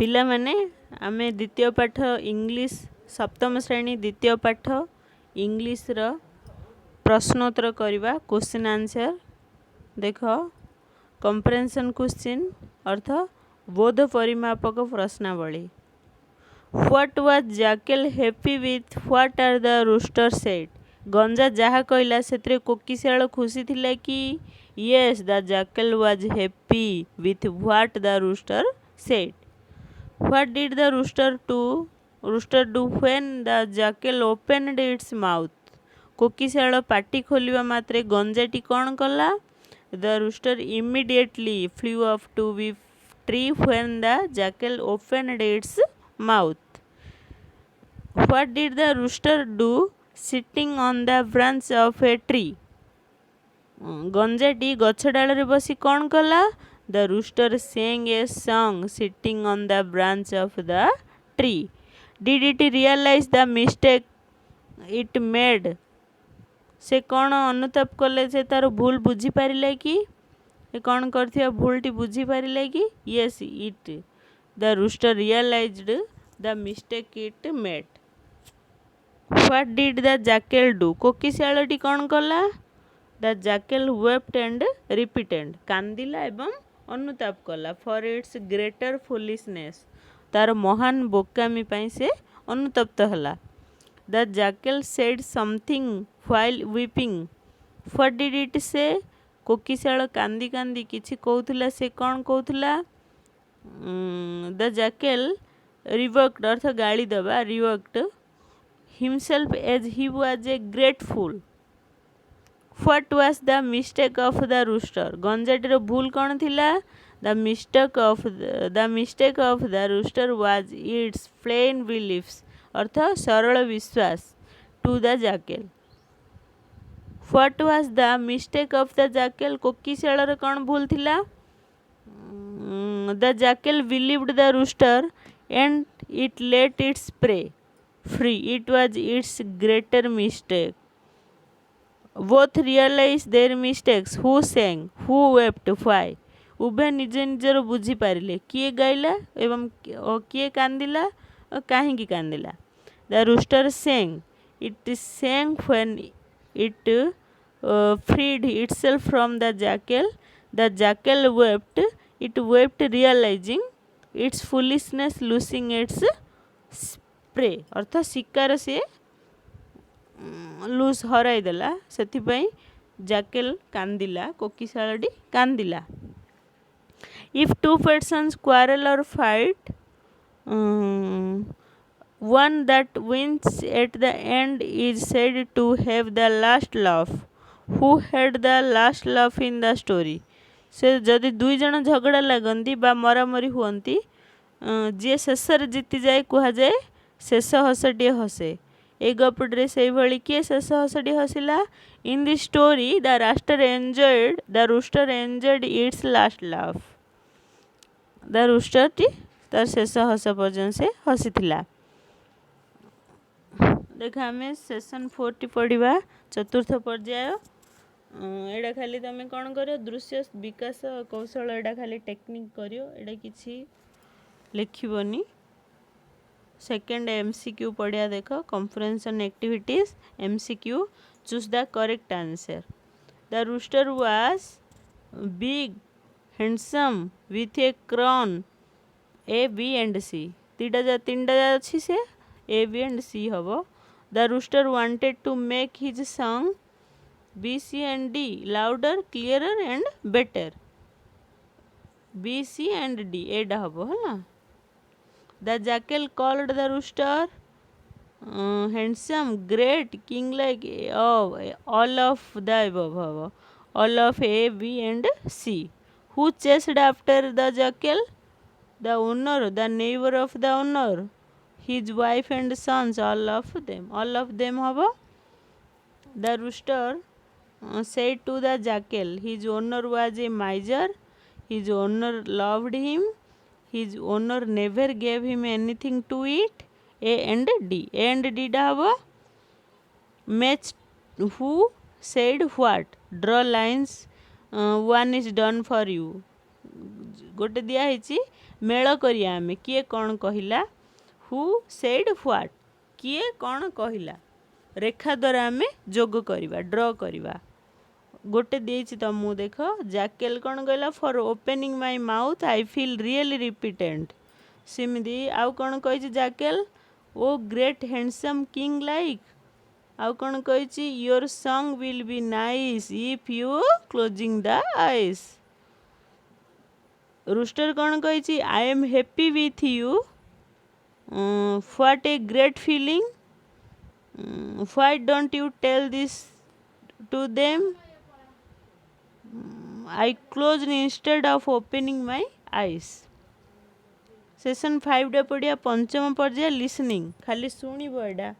पिला माने आमे द्वितीय पाठ इंग्लिश सप्तम श्रेणी द्वितीय पाठ इंग्लिश रो प्रश्नोत्तर करवा क्वेश्चन आंसर देख कंप्रेhension क्वेश्चन अर्थ बोध परिमापक प्रश्नावली। What was jackal happy with what are the rooster said. गंजा जहा कहला से कोकिशाल खुशी थिला कि yes the jackal was happy with what the rooster said. What did the rooster do when the jackal opened its mouth. कोकिशाल पाटी खोलिवा मात्रे गंजाटी कौन कला। The rooster immediately flew up to be tree when the jackal opened its mouth. What did the rooster do sitting on the branch of a tree. गंजाटी गछ डाल रे बसी कौन कला। The rooster sang a song sitting on the branch of the tree. Did it realize the mistake it made? से कौन अनुताप कले से तार भूल बुझी पारिला कि कौन करथिया भूलटी बुझी पारिला कि yes it the rooster realized the mistake it made. What did the jackal do? कोकिशालटी कौन कला। The jackal wept and repeated कांदिला एवं अनुताप कला फॉर इट्स ग्रेटर फुलिशनेस तार महान बोकामी पाई से अनुतप्त हला। The jackal said something while weeping. What did it से कोकिशाल कांदी कांदी किछि कहउथला से कौन कहउथला। द जैकल रिवर्कड अर्थ गाली दबा rebuked himself as he was a great fool. What was the mistake of the rooster. गंजाटीर भूल कौन थिला। The mistake of the rooster was its plain beliefs अर्थ सरल विश्वास to the jackal. What was the mistake of the jackal. कोकिशालर कौन भूल थिला। The jackal believed the rooster and it let its prey free it was its greater mistake. Both realise their mistakes who sang who wept why। उभय निज निजर बुझी पारिले किए गाइला एवं किए कांदिला और काहेकि कांदिला। The rooster sang it sang when it freed itself from the jackal. The jackal wept it wept realizing its foolishness losing its prey अर्थ शिकार से लूज हराई देला सेथिपाई जैकल कांदिला कोकिशालटी कांदिला। If two persons quarrel or fight one that wins at the end is said to have the last laugh. Who had the last laugh in the story? से जदि दुई जन झगड़ा लगंती बा मरामरी हुअंती जे शेषर जीति जाए कुहा जाए शेष हसटिए हसे। ए गपटे से भली किए शेष हसटी हसिला। In the story the rooster enjoyed its last laugh. The rooster टी तार शेष हस पर्यंत से हसीथिला। देख आमे सेशन 4 टी पढ़िबा चतुर्थ पर्याय। एडा खाली तमे कौन करियो दृश्य विकास कौशल एडा खाली टेक्निक करियो एडा किछि लिखिबनी। सेकेंड एमसीक्यू पढ़िया देख comprehension activities MCQ choose the correct answer. The rooster was big handsome with a crown A B and C. तीनटा अच्छी से ए बी एंड सी हबो। The rooster wanted to make his song B C and D louder clearer and better. B C and D एडा हबो हला। The jackal called the rooster handsome, great, king-like, all of the above, all of A, B and C. Who chased after the jackal? The owner, the neighbor of the owner, his wife and sons, all of them haba. The rooster said to the jackal, his owner was a miser, his owner loved him, his owner never gave him anything to eat. A and D. A and D haba. Match who said what. Draw lines. One is done for you. गोटे दिखाई mail करिया आमे किए कौन कहला who said what किए कौन कहला रेखा द्वारा आमे जोग करवा ड्र करवा गोटे देछि तुमको देख जैकेल कौन कहला for opening my mouth I feel really repentant सिमदी आउ कौन कही jackal O great handsome king like आउ कौन कही your song will be nice if you closing the eyes rooster कौन कही I am happy with you what a great feeling why don't you tell this to them I close instead of opening my eyes session 5 पढ़िया पंचम पर्याय listening खाली शुणव एडा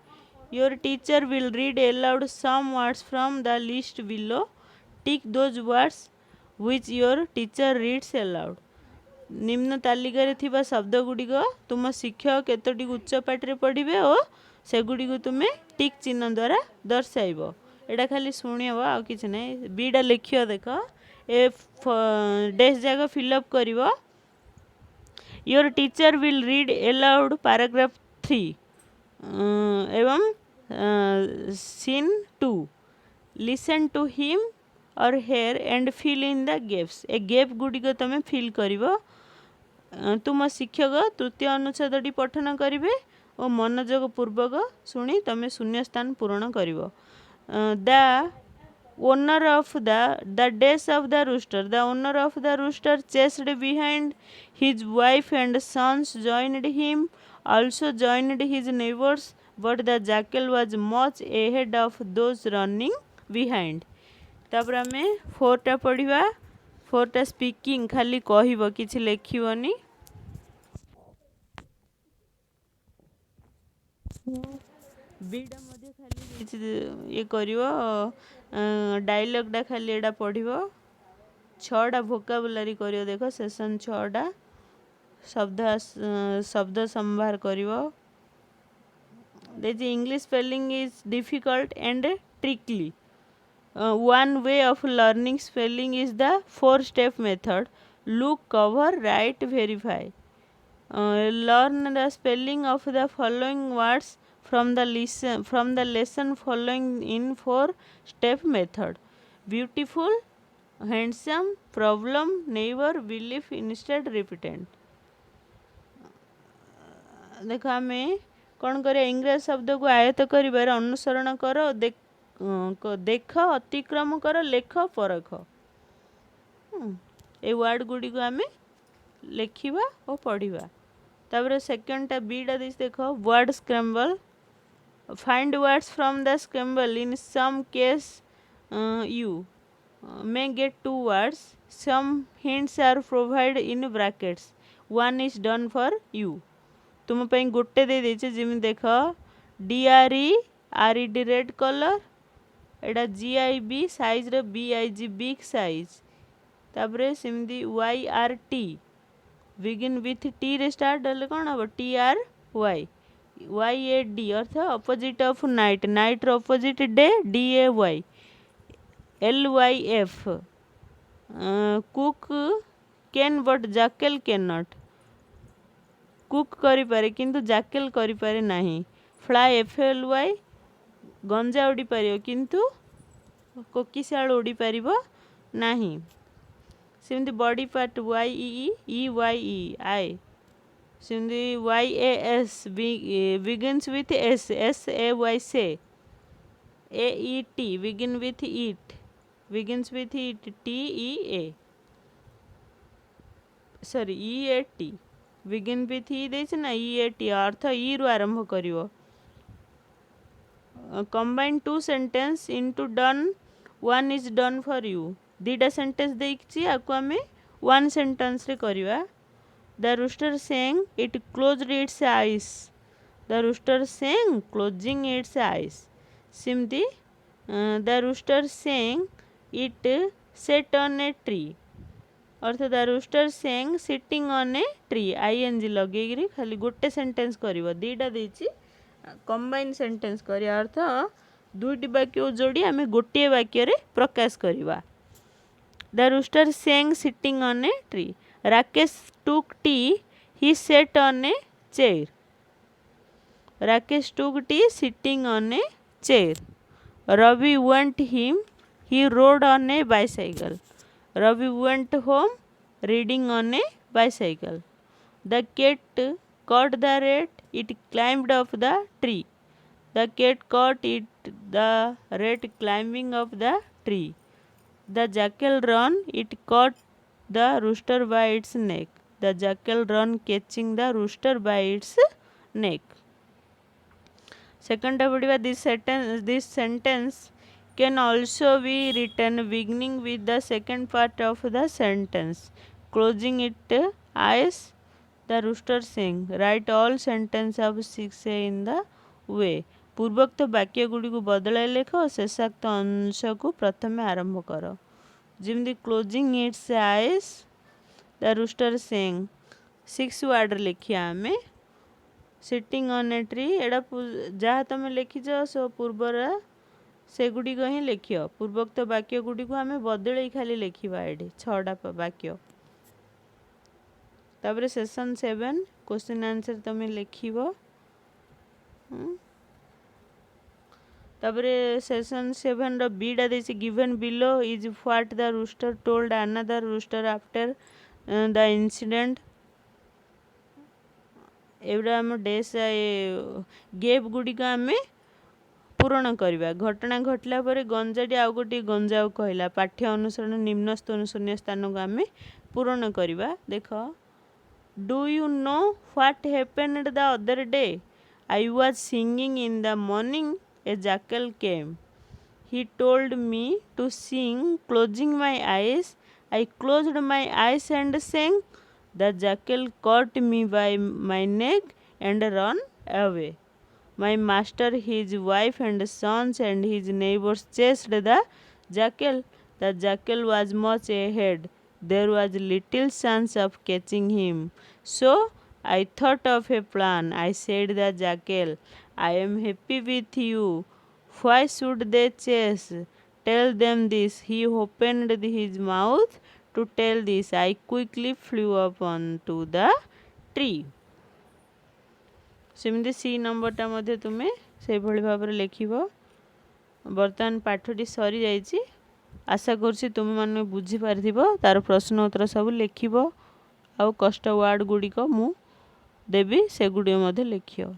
your teacher will read aloud some words from the list below tick those words which your teacher reads aloud निम्न तालिकार थिबा शब्द गुड़िक तुम शिक्षक केतोटी उच्च पाठरे पढ़िबे और सेगुड़ी को तुम्हें टिक चिन्ह द्वारा दर्शाइब एटा खाली शुणव आ किछि नै बीटा लिखियो देख ए डैश जागा फिलअप करिव your teacher will read aloud paragraph 3 एवं scene 2 listen to him or her and fill in the gaps ए गैप गुड़िक तुम फिल करिव तुम शिक्षक तृतीय अनुच्छेदटी पठन करिवे और मनोयोग पूर्वक शुणी तुम शून्य स्थान पूरण करिव the owner of the dash of the rooster the owner of the rooster chased behind his wife and sons joined him also joined his neighbors but the jackal was much ahead of those running behind तापर आमे 4टा पढ़िबा 4टा speaking खाली कहिबो किछि लेखिबोनी beta मध्ये खाली ये करिवो डायलॉगटा खाली एडा पढ़िबो 6टा वोकाबुलारी करियो देखो सेशन 6टा शब्द संभार करिवो देखि English spelling is difficult and tricky one way of learning spelling is the 4-step method look cover write verify learn the spelling of the following words from the lesson following in 4-step method beautiful handsome problem neighbor belief instead repeated देख आम कौन कर इंग्रेज शब्द को आयत कर अनुसरण कर देख अतिक्रम कर लेख परख ए वर्ड गुड़ी को आम लिखा और पढ़ा तापर सेकेंडटा बीटा देख word scramble find words from the scramble in some case you may get 2 words some hints are provided in brackets one is done for you तुम पे गोटे दे देचे जिमि देख DRE RED रेड कलर एटा GIB साइज रे BIG big size तापरे सिमदी YRT begin with T रे start हले कोन हबो TRY YAD अर्थ अपोजिट ऑफ नाइट नाइट रो opposite day DAY LYF cock can but jackal can not cock करि पारे किंतु जैकेल करि पारे नाही फ्लाई FLY गंजा उड़ी पारियो किंतु कोकिशाल उड़ी पारिबो नाही सिमती बॉडी पार्ट YEEY सिमती YAS begins with SAY say AET begin with eat begins with eat TEA sorry EAT begin with e देछि ना EAT अर्थ ई रु आरंभ करिवो combine 2 sentence into done one is done for you दीटा sentence देछि आकु हमें 1 sentence रे करिवा the rooster sang it closed its eyes the rooster sang closing its eyes सिमती the rooster sang it sat on a tree अर्थ the rooster sang sitting on a tree ING लगे खाली गोटे सेंटेंस करिवो दीटा देछि combine sentence करी अर्थ दुईटी वाक्य जोड़ी आमे गोटे वाक्य रे प्रकाश करिवा The rooster sang sitting on a tree. Rakesh took tea. He sat on a chair. Rakesh took tea sitting on a chair. Ravi went him. He rode on a bicycle. Ravi went home riding on a bicycle. The cat caught the rat. It climbed up the tree. The cat caught it, the rat climbing up the tree. The jackal ran. It caught the rooster by its neck. The jackal ran catching the rooster by its neck. Second पढ़िबा this sentence can also be written beginning with the second part of the sentence, closing it as the rooster sang. Write all sentence of 6A in the way. पूर्वोक्त वाक्य गुड़ी को बदलाई लेख और शेषाक्त अंश को प्रथम आरंभ कर. जिमती closing its eyes the rooster sang 6 word लिखिया आमे. सिटिंग ऑन ए ट्री एडा जहाँ तुम लिखिच सो पूर्वर से गुड़ी को ही लिखियो. पूर्वोक्त वाक्य गुड़ी को आमे बदल खाली लिखा ये 6टा वाक्य. तापर सेशन 7 क्वेश्चन आंसर तुम लिखिब. तापर सेशन 7 रो बीटा देछि given below is what the rooster told another rooster after the incident. एवडा हम डेस गेप गुड़ी को आमे पूरण करवा. घटना घटला पर गंजाटी आउ गोटे गंजाऊ कहला. पाठ्य अनुसरण निम्नस्थ शून्य स्थान को आमे पूरण करवा. देख do you know what happened the other day. I was singing in the morning. A jackal came. He told me to sing. Closing my eyes, I closed my eyes and sang. The jackal caught me by my neck and ran away. My master, his wife and sons and his neighbors chased the jackal. The jackal was much ahead. There was little chance of catching him. So I thought of a plan. I said the jackal, I am happy with you. Why should they chase? Tell them this. He opened his mouth to tell this. I quickly flew up onto the tree. सेमती सी नंबरटा मध्य तुमे से भली भाव लिखिब. बर्तमान पाठटी सरी जाइछि. आशा करछि तुम माने बुझी पारथिबो. तार प्रश्न उत्तर सब लिखिब. आउ कष्ट वर्ड गुडी को मु देबी से गुडी मध्य लिखियो.